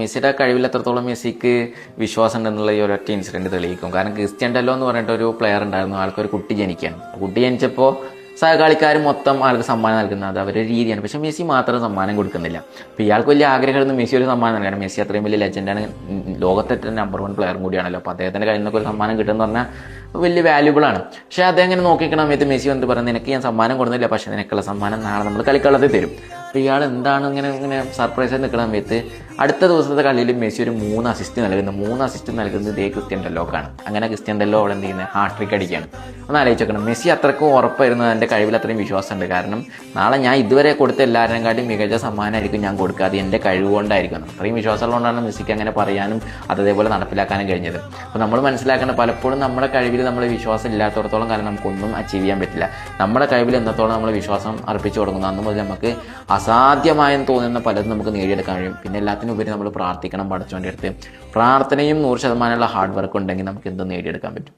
മെസ്സിയുടെ കഴിവിൽ എത്രത്തോളം മെസ്സിക്ക് വിശ്വാസം ഉണ്ടെന്നുള്ള ഈ ഒരൊറ്റ ഇൻസിഡന്റ് തെളിയിക്കും. കാരണം ക്രിസ്ത്യൻ ഡെല്ലോ എന്ന് പറഞ്ഞിട്ട് ഒരു പ്ലെയർ ഉണ്ടായിരുന്നു, ആൾക്കൊരു കുട്ടി ജനിക്കുകയാണ്. കുട്ടി ജനിച്ചപ്പോൾ സഹകളിക്കാർ മൊത്തം ആൾക്ക് സമ്മാനം നൽകുന്നത് അവരുടെ രീതിയാണ്. പക്ഷേ മെസ്സി മാത്രം സമ്മാനം കൊടുക്കുന്നില്ല. അപ്പോൾ ഇയാൾക്ക് വലിയ ആഗ്രഹമായിരുന്നു മെസ്സി ഒരു സമ്മാനം നൽകണം. മെസ്സി അത്രയും വലിയ ലെജൻഡാണ്, ലോകത്തെ നമ്പർ 1 പ്ലെയറും കൂടിയാണല്ലോ. അപ്പോൾ അദ്ദേഹത്തിൻ്റെ കയ്യിൽ നിന്നൊക്കെ ഒരു സമ്മാനം കിട്ടുമെന്ന് പറഞ്ഞാൽ വലിയ വാല്യൂബിൾ ആണ്. പക്ഷേ അദ്ദേഹം ഇങ്ങനെ നോക്കിക്കണം സമയത്ത് മെസ്സി വന്നിട്ട് പറയുന്നത് നിനക്ക് ഞാൻ സമ്മാനം കൊടുക്കുന്നില്ല, പക്ഷേ നിനക്കുള്ള സമ്മാനം നാളെ നമ്മൾ കളിക്കളത്തിൽ തരും. അപ്പോൾ ഇയാൾ എന്താണ് ഇങ്ങനെ സർപ്രൈസ് ആയി നിൽക്കുന്ന സമയത്ത് അടുത്ത ദിവസത്തെ കളിയിൽ മെസ്സി ഒരു 3 അസിസ്റ്റ് നൽകുന്നത് ഇതേ ക്രിസ്ത്യൻ ഡെല്ലോക്കാണ്. അങ്ങനെ ക്രിസ്ത്യൻ ഡെല്ലോ അവിടെ എന്ത് ചെയ്യുന്നത് ഹാട്രിക് അടിക്കുകയാണ്. ഒന്ന് ആലോചിച്ച് നോക്കണം, മെസ്സി അത്രക്കും ഉറപ്പായിരുന്നു എൻ്റെ കഴിവിൽ അത്രയും വിശ്വാസമുണ്ട്. കാരണം നാളെ ഞാൻ ഇതുവരെ കൊടുത്ത എല്ലാവരെയും കാട്ടി മികച്ച സമ്മാനമായിരിക്കും ഞാൻ കൊടുക്കുക, അത് എൻ്റെ കഴിവ് കൊണ്ടായിരിക്കും. അത്രയും വിശ്വാസമുള്ളതുകൊണ്ടാണ് മെസ്സിക്ക് അങ്ങനെ പറയാനും അതേപോലെ നടപ്പിലാക്കാനും കഴിഞ്ഞത്. അപ്പോൾ നമ്മൾ മനസ്സിലാക്കേണ്ട, പലപ്പോഴും നമ്മുടെ കഴിവിൽ നമ്മൾ വിശ്വാസം ഇല്ലാത്തടത്തോളം കാലം നമുക്കൊന്നും അച്ചീവ് ചെയ്യാൻ പറ്റില്ല. നമ്മുടെ കഴിവിൽ എന്നത്തോളം നമ്മൾ വിശ്വാസം അർപ്പിച്ചു കൊടുക്കുന്നു, അന്ന് മുതൽ നമുക്ക് അസാധ്യമായെന്ന് തോന്നുന്ന പലതും നമുക്ക് നേടിയെടുക്കാൻ കഴിയും. പിന്നെ എല്ലാത്തിനും ഉപരി നമ്മൾ പ്രാർത്ഥിക്കണം, പടച്ചവൻ്റെ അടുത്ത്. പ്രാർത്ഥനയും 100% ഹാർഡ് വർക്ക് ഉണ്ടെങ്കിൽ നമുക്ക് എന്തും നേടിയെടുക്കാൻ പറ്റും.